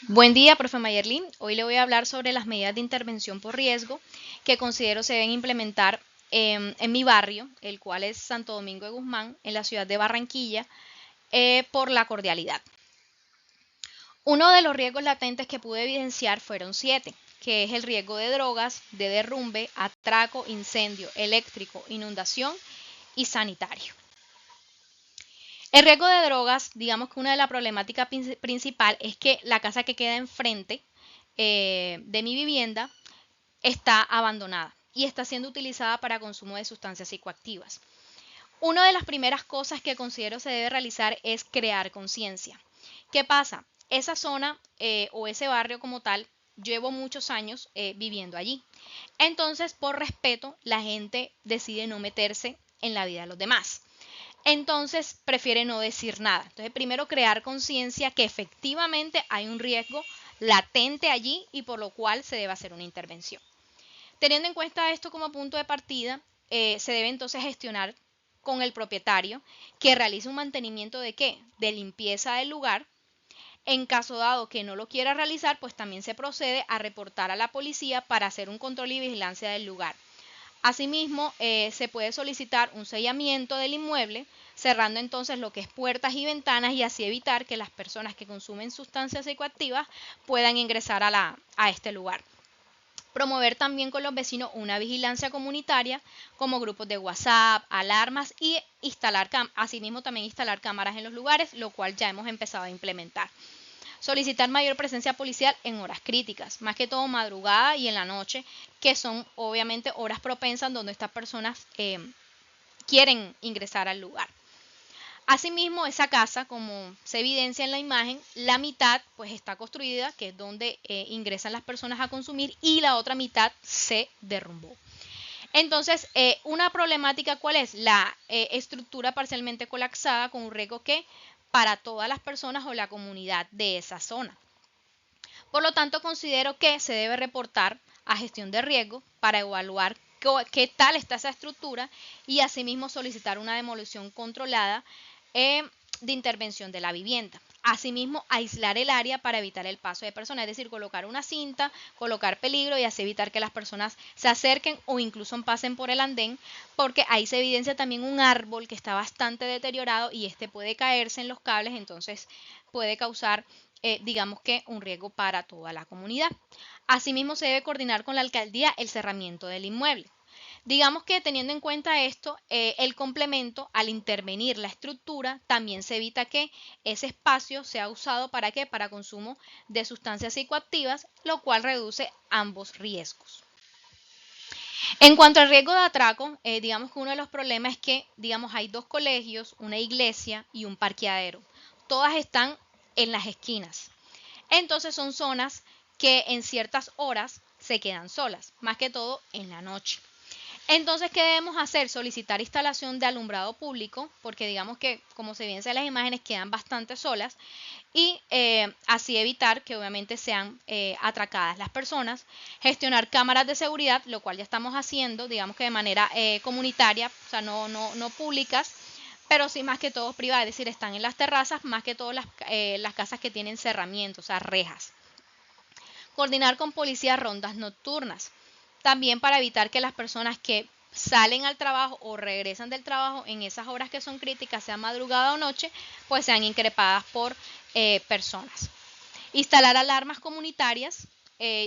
Buen día, profe Mayerlin. Hoy le voy a hablar sobre las medidas de intervención por riesgo que considero se deben implementar en mi barrio, el cual es Santo Domingo de Guzmán, en la ciudad de Barranquilla, por la cordialidad. Uno de los riesgos latentes que pude evidenciar fueron 7, que es el riesgo de drogas, de derrumbe, atraco, incendio, eléctrico, inundación y sanitario. El riesgo de drogas, digamos que una de las problemáticas principal es que la casa que queda enfrente de mi vivienda está abandonada y está siendo utilizada para consumo de sustancias psicoactivas. Una de las primeras cosas que considero se debe realizar es crear conciencia. ¿Qué pasa? Esa zona o ese barrio como tal, llevo muchos años viviendo allí. Entonces, por respeto, la gente decide no meterse en la vida de los demás. Entonces, prefiere no decir nada. Entonces, primero crear conciencia que efectivamente hay un riesgo latente allí y por lo cual se debe hacer una intervención. Teniendo en cuenta esto como punto de partida, se debe entonces gestionar con el propietario que realice un mantenimiento de qué? De limpieza del lugar. En caso dado que no lo quiera realizar, pues también se procede a reportar a la policía para hacer un control y vigilancia del lugar. Asimismo, se puede solicitar un sellamiento del inmueble, cerrando entonces lo que es puertas y ventanas y así evitar que las personas que consumen sustancias psicoactivas puedan ingresar a este lugar. Promover también con los vecinos una vigilancia comunitaria como grupos de WhatsApp, alarmas y asimismo también instalar cámaras en los lugares, lo cual ya hemos empezado a implementar. Solicitar mayor presencia policial en horas críticas, más que todo madrugada y en la noche, que son obviamente horas propensas donde estas personas quieren ingresar al lugar. Asimismo, esa casa, como se evidencia en la imagen, la mitad pues está construida, que es donde ingresan las personas a consumir, y la otra mitad se derrumbó. Entonces, una problemática, ¿cuál es? La estructura parcialmente colapsada con un riesgo que para todas las personas o la comunidad de esa zona. Por lo tanto, considero que se debe reportar a gestión de riesgo para evaluar qué tal está esa estructura y asimismo solicitar una demolición controlada eh, de intervención de la vivienda. Asimismo, aislar el área para evitar el paso de personas, es decir, colocar una cinta, colocar peligro y así evitar que las personas se acerquen o incluso pasen por el andén, porque ahí se evidencia también un árbol que está bastante deteriorado y este puede caerse en los cables, entonces puede causar digamos que un riesgo para toda la comunidad. Asimismo, se debe coordinar con la alcaldía el cerramiento del inmueble. Digamos que teniendo en cuenta esto, el complemento al intervenir la estructura también se evita que ese espacio sea usado para qué? Para consumo de sustancias psicoactivas, lo cual reduce ambos riesgos. En cuanto al riesgo de atraco, digamos que uno de los problemas es que, digamos, hay dos colegios, una iglesia y un parqueadero. Todas están en las esquinas. Entonces son zonas que en ciertas horas se quedan solas, más que todo en la noche. Entonces, ¿qué debemos hacer? Solicitar instalación de alumbrado público, porque digamos que, como se evidencia en las imágenes, quedan bastante solas, y así evitar que obviamente sean atracadas las personas. Gestionar cámaras de seguridad, lo cual ya estamos haciendo, digamos que de manera comunitaria, o sea, no públicas, pero sí más que todo privadas, es decir, están en las terrazas, más que todo las casas que tienen cerramientos, o sea, rejas. Coordinar con policías rondas nocturnas, también para evitar que las personas que salen al trabajo o regresan del trabajo en esas horas que son críticas, sea madrugada o noche, pues sean increpadas por personas. Instalar alarmas comunitarias,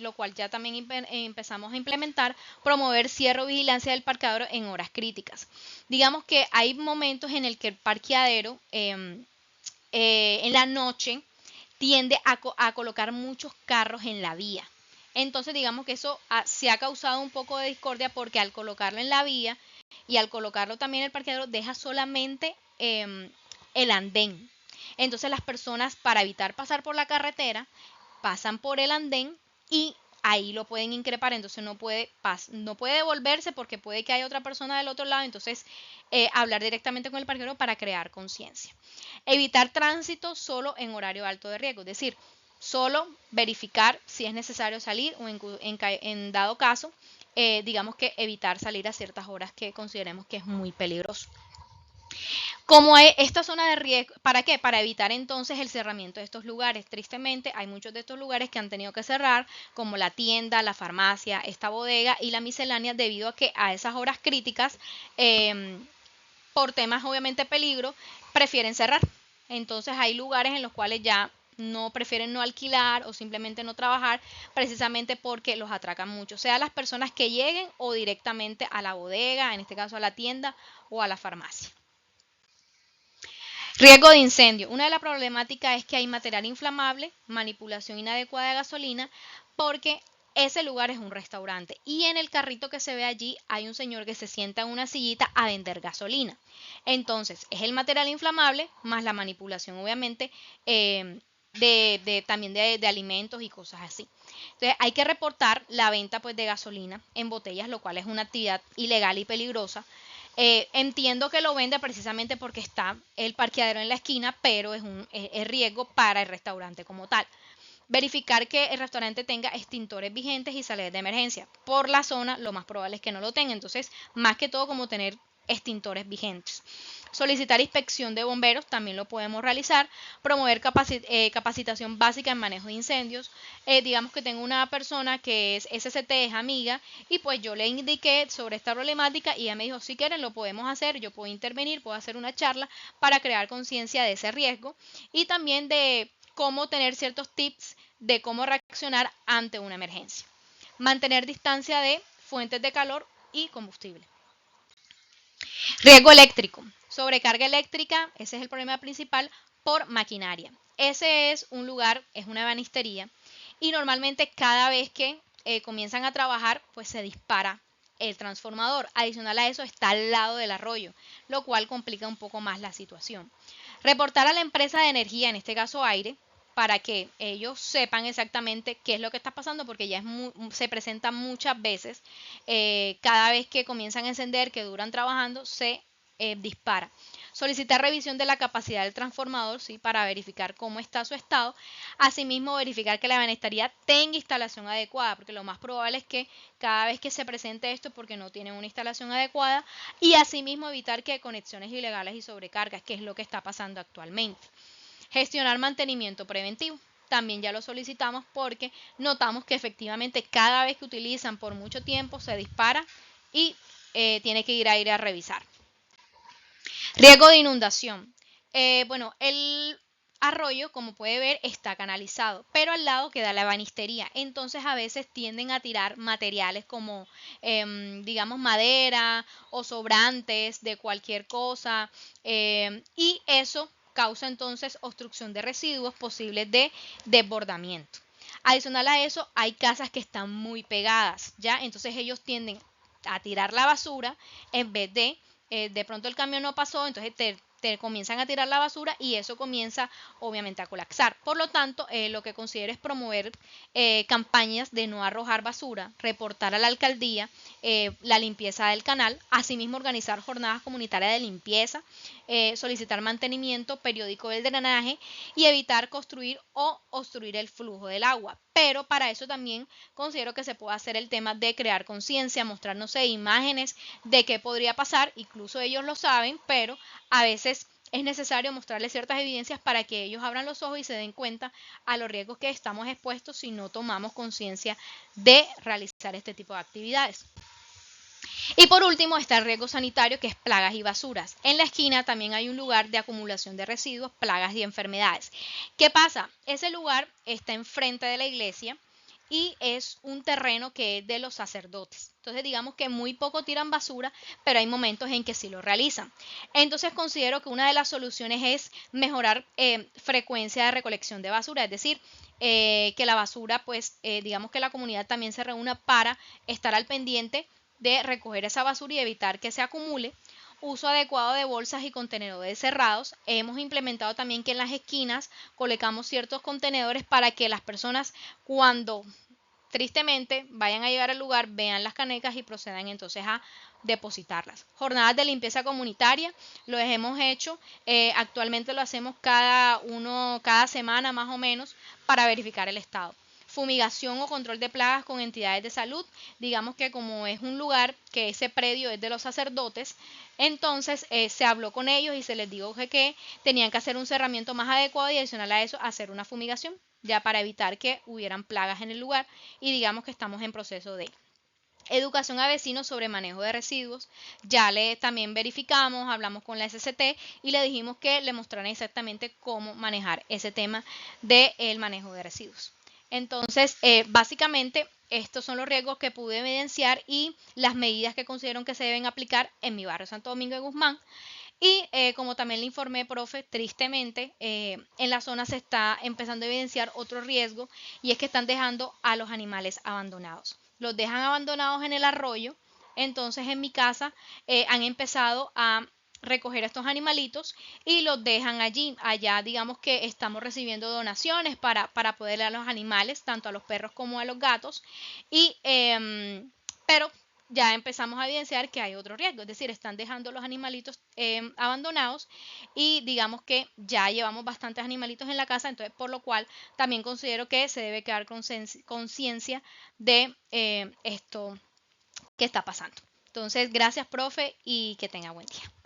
lo cual ya también empezamos a implementar. Promover cierre o vigilancia del parqueadero en horas críticas. Digamos que hay momentos en el que el parqueadero en la noche tiende a colocar muchos carros en la vía. Entonces digamos que eso se ha causado un poco de discordia porque al colocarlo en la vía y al colocarlo también en el parqueadero deja solamente el andén. Entonces las personas, para evitar pasar por la carretera, pasan por el andén y ahí lo pueden increpar, entonces no puede devolverse porque puede que haya otra persona del otro lado, entonces hablar directamente con el parquero para crear conciencia. Evitar tránsito solo en horario alto de riesgo, es decir, solo verificar si es necesario salir o en dado caso, digamos que evitar salir a ciertas horas que consideremos que es muy peligroso. Como esta zona de riesgo, ¿para qué? Para evitar entonces el cerramiento de estos lugares. Tristemente, hay muchos de estos lugares que han tenido que cerrar, como la tienda, la farmacia, esta bodega y la miscelánea, debido a que a esas horas críticas, por temas obviamente peligro, prefieren cerrar. Entonces hay lugares en los cuales ya no prefieren no alquilar o simplemente no trabajar, precisamente porque los atracan mucho, sea las personas que lleguen o directamente a la bodega, en este caso a la tienda o a la farmacia. Riesgo de incendio. Una de las problemáticas es que hay material inflamable, manipulación inadecuada de gasolina, porque ese lugar es un restaurante y en el carrito que se ve allí hay un señor que se sienta en una sillita a vender gasolina. Entonces, es el material inflamable más la manipulación, obviamente, también de alimentos y cosas así. Entonces, hay que reportar la venta pues, de gasolina en botellas, lo cual es una actividad ilegal y peligrosa. Entiendo que lo vende precisamente porque está el parqueadero en la esquina, pero es riesgo para el restaurante como tal. Verificar que el restaurante tenga extintores vigentes y salidas de emergencia. Por la zona, lo más probable es que no lo tenga. Entonces, más que todo, como tener extintores vigentes. Solicitar inspección de bomberos, también lo podemos realizar. Promover capacitación básica en manejo de incendios. Digamos que tengo una persona que es SCT, es amiga, y pues yo le indiqué sobre esta problemática y ella me dijo, si quieren lo podemos hacer, yo puedo intervenir, puedo hacer una charla para crear conciencia de ese riesgo y también de cómo tener ciertos tips de cómo reaccionar ante una emergencia. Mantener distancia de fuentes de calor y combustible. Riesgo eléctrico. Sobrecarga eléctrica, ese es el problema principal por maquinaria. Ese es un lugar, es una ebanistería y normalmente cada vez que comienzan a trabajar, pues se dispara el transformador. Adicional a eso está al lado del arroyo, lo cual complica un poco más la situación. Reportar a la empresa de energía, en este caso aire, para que ellos sepan exactamente qué es lo que está pasando, porque ya se presenta muchas veces, cada vez que comienzan a encender, que duran trabajando, se dispara. Solicitar revisión de la capacidad del transformador, ¿sí? Para verificar cómo está su estado. Asimismo, verificar que la ebanistería tenga instalación adecuada, porque lo más probable es que cada vez que se presente esto, porque no tienen una instalación adecuada, y asimismo evitar que conexiones ilegales y sobrecargas, que es lo que está pasando actualmente. Gestionar mantenimiento preventivo. También ya lo solicitamos porque notamos que efectivamente cada vez que utilizan por mucho tiempo se dispara y tiene que ir a revisar. Riesgo de inundación. Bueno, el arroyo, como puede ver, está canalizado, pero al lado queda la ebanistería. Entonces a veces tienden a tirar materiales como, digamos, madera o sobrantes de cualquier cosa. Y eso causa entonces obstrucción de residuos posibles de desbordamiento. Adicional a eso, hay casas que están muy pegadas, ¿ya? Entonces ellos tienden a tirar la basura en vez de pronto el camión no pasó, entonces te comienzan a tirar la basura y eso comienza obviamente a colapsar. Por lo tanto, lo que considero es promover campañas de no arrojar basura, reportar a la alcaldía la limpieza del canal, asimismo organizar jornadas comunitarias de limpieza, solicitar mantenimiento periódico del drenaje y evitar construir o obstruir el flujo del agua. Pero para eso también considero que se puede hacer el tema de crear conciencia, mostrar, no sé, imágenes de qué podría pasar, incluso ellos lo saben, pero a veces es necesario mostrarles ciertas evidencias para que ellos abran los ojos y se den cuenta a los riesgos que estamos expuestos si no tomamos conciencia de realizar este tipo de actividades. Y por último está el riesgo sanitario, que es plagas y basuras. En la esquina también hay un lugar de acumulación de residuos, plagas y enfermedades. ¿Qué pasa? Ese lugar está enfrente de la iglesia y es un terreno que es de los sacerdotes. Entonces digamos que muy poco tiran basura, pero hay momentos en que sí lo realizan. Entonces considero que una de las soluciones es mejorar frecuencia de recolección de basura, es decir, que la basura, pues digamos que la comunidad también se reúna para estar al pendiente de recoger esa basura y evitar que se acumule. Uso adecuado de bolsas y contenedores cerrados. Hemos implementado también que en las esquinas colocamos ciertos contenedores para que las personas, cuando tristemente vayan a llegar al lugar, vean las canecas y procedan entonces a depositarlas. Jornadas de limpieza comunitaria, lo hemos hecho, actualmente lo hacemos cada semana más o menos para verificar el estado. fumigación o control de plagas con entidades de salud. Digamos que como es un lugar que ese predio es de los sacerdotes, entonces se habló con ellos y se les dijo que tenían que hacer un cerramiento más adecuado y adicional a eso hacer una fumigación, ya para evitar que hubieran plagas en el lugar, y digamos que estamos en proceso de educación a vecinos sobre manejo de residuos. Ya le también verificamos, hablamos con la SCT y le dijimos que le mostraran exactamente cómo manejar ese tema del manejo de residuos. Entonces, básicamente, estos son los riesgos que pude evidenciar y las medidas que considero que se deben aplicar en mi barrio Santo Domingo de Guzmán. Y como también le informé, profe, tristemente, en la zona se está empezando a evidenciar otro riesgo, y es que están dejando a los animales abandonados. Los dejan abandonados en el arroyo. Entonces en mi casa han empezado a recoger estos animalitos y los dejan allí. Allá digamos que estamos recibiendo donaciones para poder dar a los animales, tanto a los perros como a los gatos. Pero ya empezamos a evidenciar que hay otro riesgo, es decir, están dejando los animalitos abandonados, y digamos que ya llevamos bastantes animalitos en la casa, entonces por lo cual también considero que se debe quedar conciencia de esto que está pasando. Entonces, gracias, profe, y que tenga buen día.